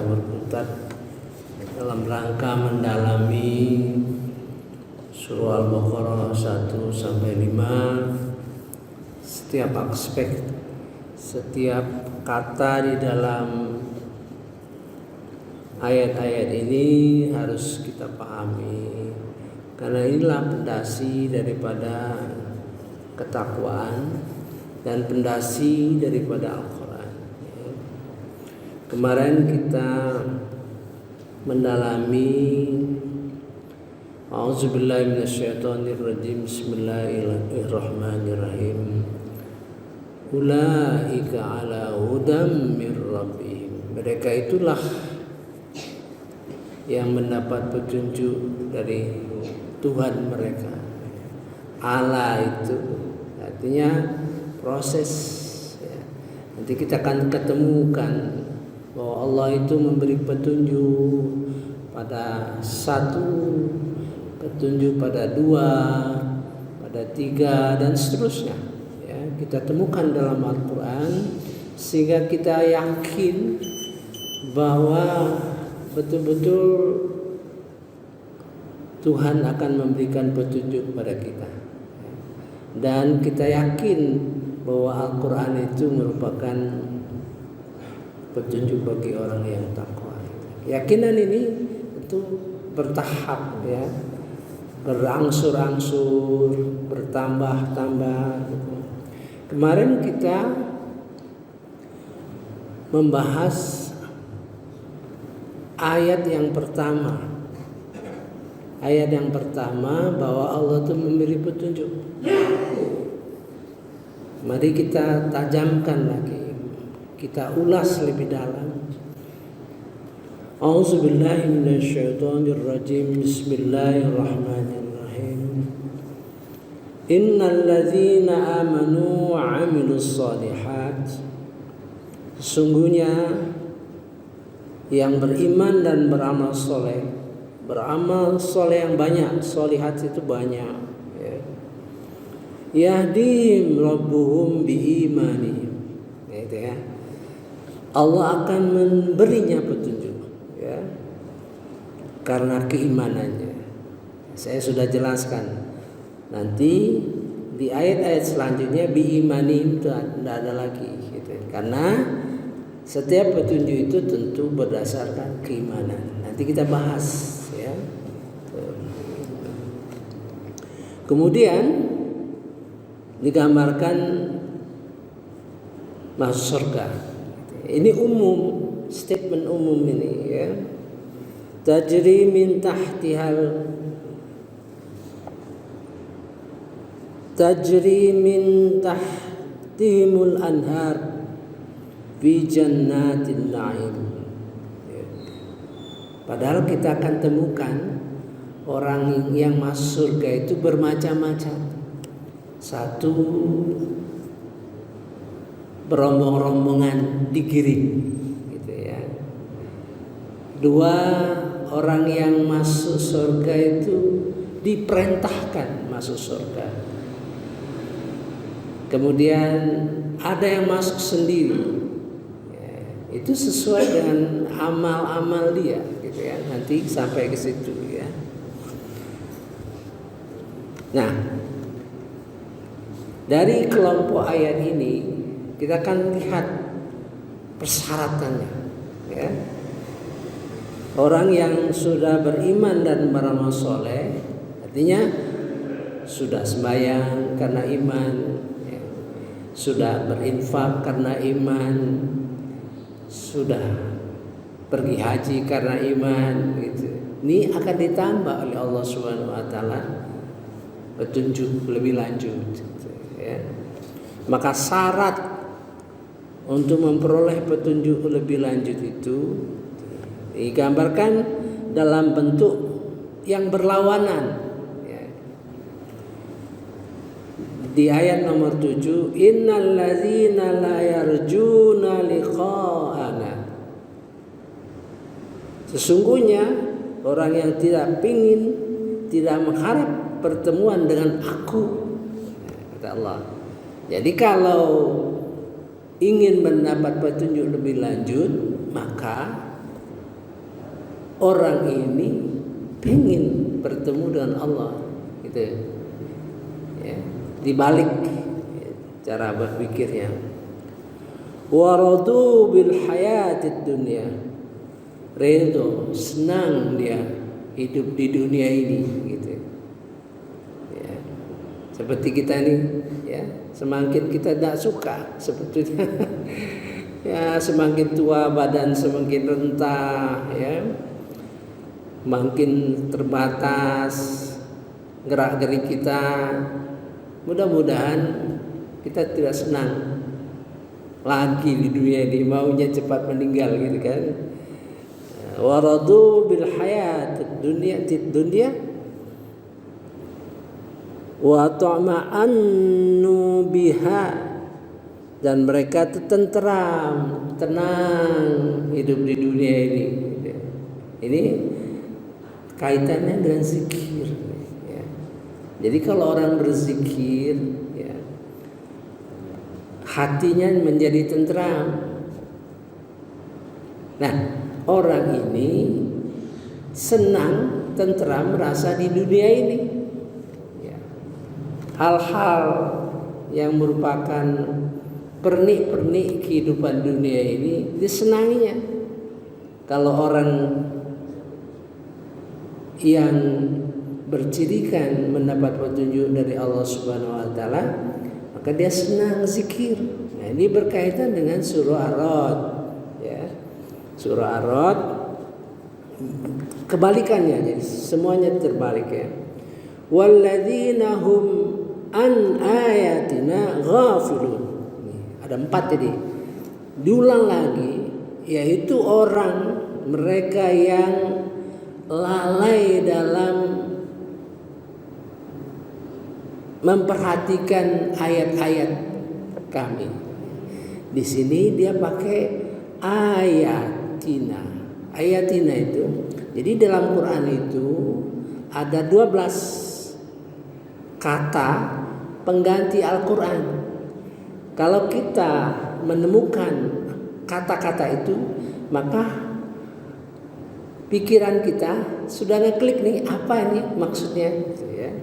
berkutat dalam rangka mendalami surah Al-Baqarah 1 sampai 5. Setiap aspek, setiap kata di dalam ayat-ayat ini harus kita pahami, karena inilah pondasi daripada ketakwaan dan pondasi daripada Al-Quran. Kemarin kita mendalami A'udzubillahi minasyaitonirrajim. Bismillahirrahmanirrahim. Ulaika ala hudam mir rabbihim. Mereka itulah yang mendapat petunjuk dari Tuhan mereka. Ala itu artinya proses, ya. Nanti kita akan ketemukan bahwa Allah itu memberi petunjuk pada satu, petunjuk pada dua, pada tiga, dan seterusnya, ya. Kita temukan dalam Al-Quran sehingga kita yakin bahwa betul-betul Tuhan akan memberikan petunjuk pada kita, dan kita yakin bahwa Al-Quran itu merupakan petunjuk bagi orang yang takwa. Keyakinan ini itu bertahap, ya, berangsur-angsur, bertambah-tambah. Kemarin kita membahas ayat yang pertama. Ayat yang pertama bahwa Allah itu memberi petunjuk. Mari kita tajamkan lagi, kita ulas lebih dalam. A'udzubillahi minasyaitonirrajim. Bismillahirrahmanirrahim. Innal ladzina amanu wa 'amilus shalihat. Sesungguhnya yang beriman dan beramal soleh, beramal soleh yang banyak, solihat itu banyak, ya. Yahdihim rabbuhum biimanihim, gitu ya. Allah akan memberinya petunjuk, ya, karena keimanannya. Saya sudah jelaskan. Nanti di ayat-ayat selanjutnya biimanihim itu tidak ada lagi, gitu. Karena setiap petunjuk itu tentu berdasarkan keimanan. Nanti kita bahas, ya. Kemudian digambarkan masuk surga. Ini umum, statement umum ini, ya. Tajri min tahtihal tahtihimul anhar fi jannatin na'im. Padahal kita akan temukan orang yang masuk surga itu bermacam-macam. Satu, berombong-rombongan digiring, gitu ya. Dua, orang yang masuk surga itu diperintahkan masuk surga. Kemudian ada yang masuk sendiri. Itu sesuai dengan amal-amal dia, gitu ya. Nanti sampai ke situ, ya. Nah, dari kelompok ayat ini kita akan lihat persyaratannya, ya. Orang yang sudah beriman dan beramal soleh, artinya sudah sembahyang karena iman, ya. Sudah berinfak karena iman, sudah pergi haji karena iman, gitu. Ini akan ditambah oleh Allah Subhanahu wa taala petunjuk lebih lanjut, gitu, ya. Maka syarat untuk memperoleh petunjuk lebih lanjut itu digambarkan dalam bentuk yang berlawanan, ya. Di ayat nomor 7, innal ladzina la yarjuna liqa'ana. Sesungguhnya orang yang tidak mengharap pertemuan dengan aku, kata Allah. Jadi kalau ingin mendapat petunjuk lebih lanjut, maka orang ini pengen bertemu dengan Allah, gitu ya, dibalik cara berpikirnya. Waradu bil hayatid dunya, redo, senang dia hidup di dunia ini, gitu ya. Seperti kita nih ya, semakin kita tidak suka sebetulnya ya, semakin tua badan semakin rentah ya, makin terbatas gerak-gerik kita. Mudah-mudahan kita tidak senang lagi di dunia ini, maunya cepat meninggal, gitu kan. Waradu bil hayatid dunya wa ta'ma'annu biha, dan mereka tenteram, tenang hidup di dunia ini. Ini kaitannya dengan zikir ya. Jadi kalau orang berzikir ya, hatinya menjadi tenteram. Nah, orang ini senang, tenteram, merasa di dunia ini ya, hal-hal yang merupakan pernik-pernik kehidupan dunia ini disenanginya. Kalau orang yang bercirikan mendapat petunjuk dari Allah Subhanahu wa taala, maka dia senang zikir. Nah, ini berkaitan dengan surah Ar-Ra'd ya. Surah Ar-Ra'd kebalikannya, jadi semuanya terbalik ya. Walladzina hum an ayatina ghafilun. Ada 4 jadi. Diulang lagi, yaitu orang mereka yang lalai dalam memperhatikan ayat-ayat kami. Di sini dia pakai ayatina. Ayatina itu, jadi dalam Quran itu ada 12 kata pengganti Al-Quran. Kalau kita menemukan kata-kata itu, maka pikiran kita sudah ngeklik nih, apa ini maksudnya gitu ya.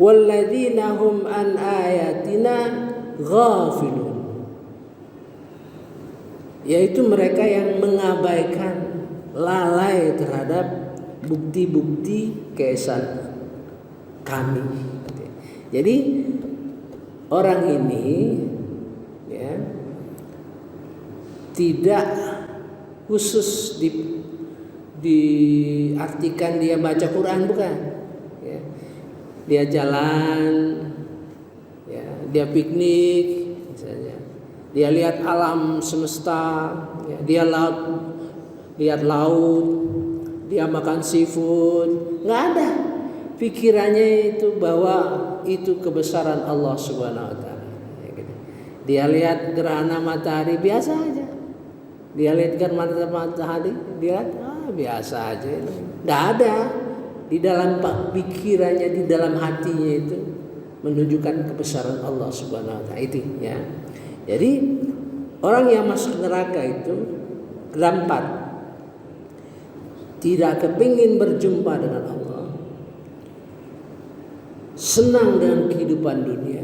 Walladzina hum an ayatina ghafilun, yaitu mereka yang mengabaikan, lalai terhadap bukti-bukti keesaan kami. Jadi orang ini ya, tidak khusus diartikan dia baca Quran, bukan ya. Dia jalan ya, dia piknik misalnya, dia lihat alam semesta ya, dia lihat laut, dia makan seafood, nggak ada pikirannya itu bahwa itu kebesaran Allah Subhanahu wa taala ya, gitu. Dia lihat gerhana matahari biasa aja, dia lihat gerhana matahari, dia biasa aja, nggak ada di dalam pikirannya, di dalam hatinya itu menunjukkan kebesaran Allah Subhanahu wa taala itu ya. Jadi orang yang masuk neraka itu ada 4. Tidak kepingin berjumpa dengan Allah, senang dengan kehidupan dunia.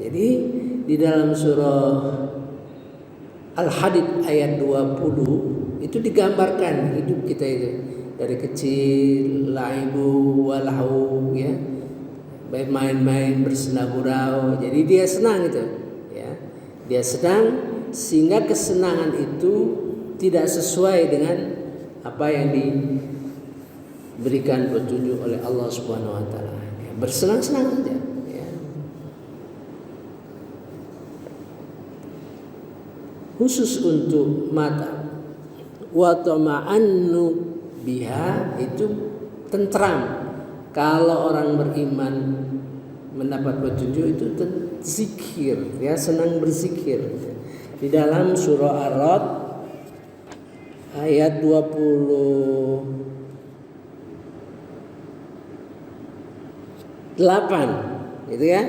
Jadi di dalam surah Al-Hadid ayat 20 itu digambarkan hidup kita itu dari kecil, laibu walahu ya, main-main, bersenang gurau. Jadi dia senang itu ya, dia senang, sehingga kesenangan itu tidak sesuai dengan apa yang diberikan petunjuk oleh Allah Subhanahu wa taala. Ya, bersenang-senang saja ya. Khusus untuk mata wa tama'annu biha itu tentram. Kalau orang beriman mendapat petunjuk itu zikir ya, senang berzikir. Di dalam surah Ar-Ra'd ayat 28 gitu ya.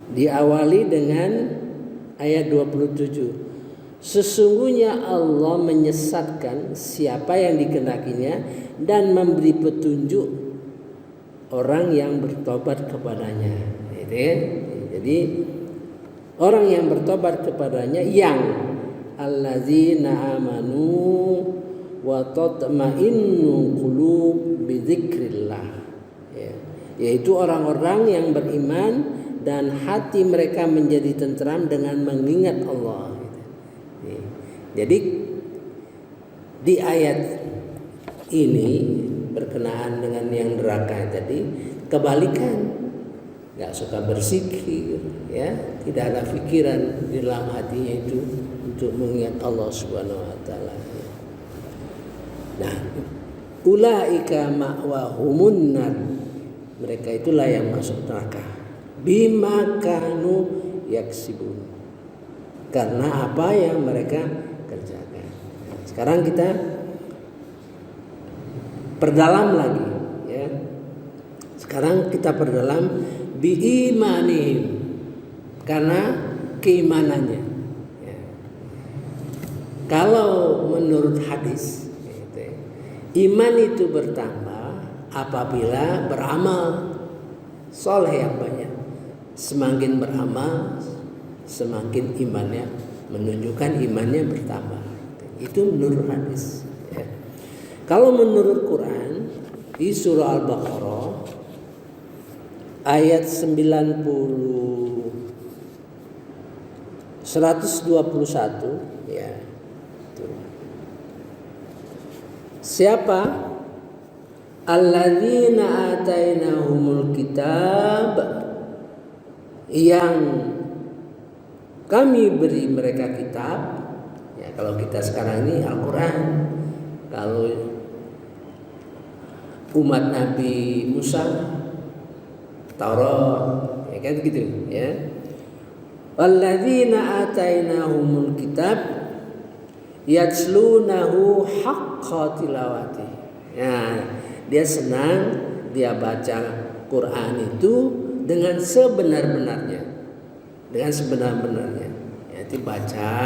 Diawali dengan ayat 27. Sesungguhnya Allah menyesatkan siapa yang dikehendakinya dan memberi petunjuk orang yang bertobat kepadanya. Gitu ya. Jadi orang yang bertobat kepadanya yang allazina amanu wa tatma'innu qulub bi dzikrillah. Ya. Yaitu orang-orang yang beriman dan hati mereka menjadi tentram dengan mengingat Allah. Jadi di ayat ini berkenaan dengan yang neraka tadi kebalikan, nggak suka berzikir, ya, tidak ada pikiran di dalam hatinya itu untuk mengingat Allah Subhanahu Wa Taala. Nah, ulaika ma'wahumun nar, mereka itulah yang masuk neraka. Bima kanu yaksibun, karena apa yang mereka kerjakan. Sekarang kita perdalam lagi, ya. Sekarang kita perdalam biimanihim, karena keimanannya. Ya. Kalau menurut hadis, gitu, iman itu bertambah apabila beramal soleh yang banyak. Semakin beramal, semakin imannya, menunjukkan imannya bertambah. Itu menurut hadis. Ya. Kalau menurut Quran di surah Al-Baqarah ayat 121, ya. Siapa? Alladzina atainahumul kitab, yang kami beri mereka kitab. Ya, kalau kita sekarang ini Al-Quran. Kalau umat Nabi Musa Taurat, ya kan gitu, ya. Walladzina atainahumul kitab yatslunahu haqqa tilawati. Ya, dia senang dia baca Quran itu dengan sebenar-benarnya, dengan sebenar-benarnya. Ya, dibaca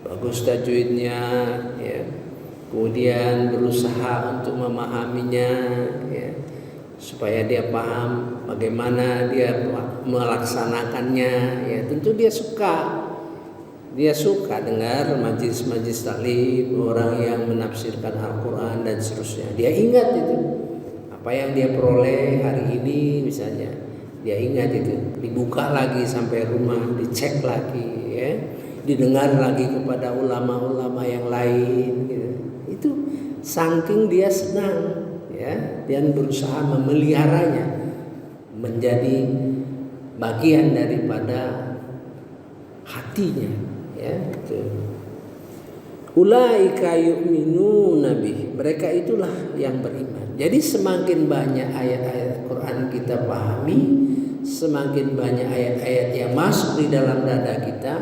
bagus tajwidnya, ya. Kemudian berusaha untuk memahaminya, ya, supaya dia paham bagaimana dia melaksanakannya. Ya, tentu dia suka dengar majlis-majlis taklim orang yang menafsirkan Al-Quran dan seterusnya. Dia ingat itu apa yang dia peroleh hari ini, misalnya dia ingat itu, dibuka lagi sampai rumah, dicek lagi, ya, didengar lagi kepada ulama-ulama yang lain, gitu. Itu saking dia senang, ya, dan berusaha memeliharanya menjadi bagian daripada hatinya, ya. Ulaika yu'minuna bih, mereka itulah yang beriman. Jadi semakin banyak ayat-ayat Quran kita pahami, semakin banyak ayat-ayat yang masuk di dalam dada kita,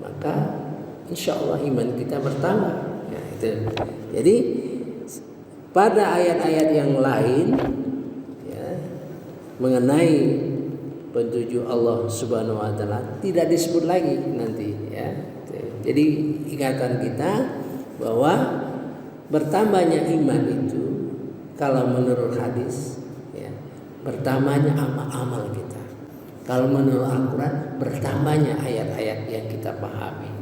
maka insya Allah iman kita bertambah. Ya, itu. Jadi pada ayat-ayat yang lain, ya, mengenai petunjuk Allah Subhanahu Wa Taala tidak disebut lagi nanti, ya. Jadi ingatan kita bahwa bertambahnya iman itu kalau menurut hadis, ya, bertambahnya amal-amal kita. Kalau menurut Al-Quran bertambahnya ayat-ayat yang kita pahami.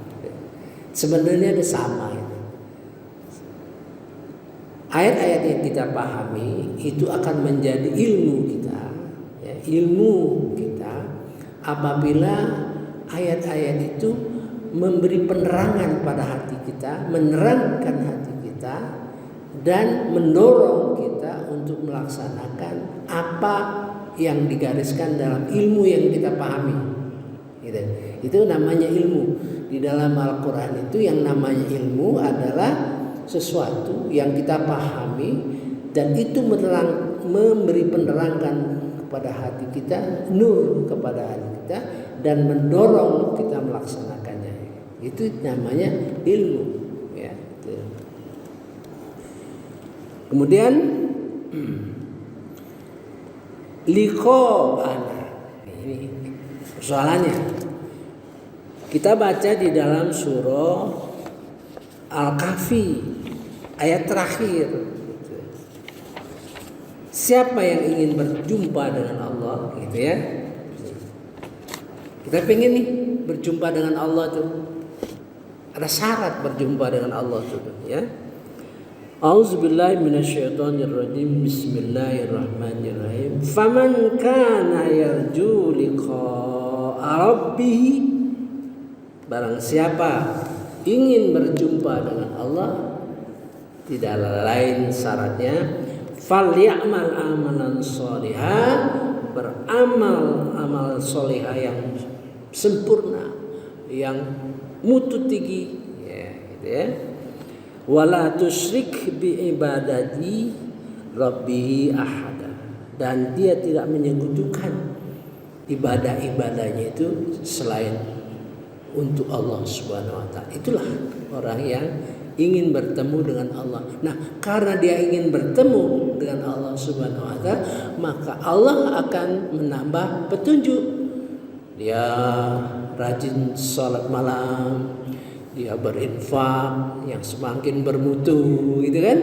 Sebenarnya ada sama itu. Ayat-ayat yang kita pahami itu akan menjadi ilmu kita, ya, ilmu kita apabila ayat-ayat itu memberi penerangan pada hati kita, menerangkan hati kita, dan mendorong kita untuk melaksanakan apa yang digariskan dalam ilmu yang kita pahami. Gitu. Itu namanya ilmu. Di dalam Al-Quran itu yang namanya ilmu adalah sesuatu yang kita pahami dan itu memberi penerangan kepada hati kita, nur kepada hati kita, dan mendorong kita melaksanakannya. Itu namanya ilmu, ya. Kemudian liqa'ana, ini persoalannya. Kita baca di dalam surah Al-Kahfi ayat terakhir. Siapa yang ingin berjumpa dengan Allah, gitu ya. Kita pengen nih berjumpa dengan Allah tuh. Ada syarat berjumpa dengan Allah tuh, ya. Auzubillahi minasyaitonirrajim. Bismillahirrahmanirrahim. Faman kana yarju liqa'a rabbih, barang siapa ingin berjumpa dengan Allah, tidak lain syaratnya falyamal amalan sholihan, beramal amal solihah yang sempurna, yang mutu tinggi, ya, gitu ya. Wala tusyrik bi ibadati rabbih ahada, dan dia tidak menyekutukan ibadah-ibadahnya itu selain untuk Allah Subhanahu wa taala. Itulah orang yang ingin bertemu dengan Allah. Nah, karena dia ingin bertemu dengan Allah Subhanahu wa taala, maka Allah akan menambah petunjuk. Dia rajin salat malam, dia berinfak yang semakin bermutu, gitu kan?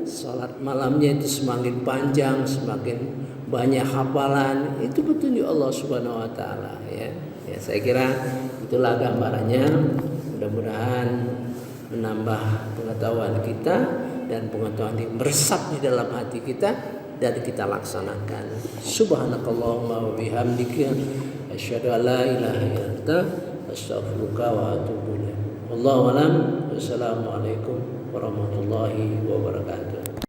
Salat malamnya itu semakin panjang, semakin banyak hafalan, itu petunjuk Allah Subhanahu wa taala, ya. Ya, saya kira itulah gambarannya. Mudah-mudahan menambah pengetahuan kita dan pengetahuan yang meresap di dalam hati kita dan kita laksanakan. Subhanakallahumma wa bihamdika asyhadu an la ilaha illa anta astaghfiruka wa atubu ilaik. Wallahu a'lam. Wassalamualaikum warahmatullahi wabarakatuh.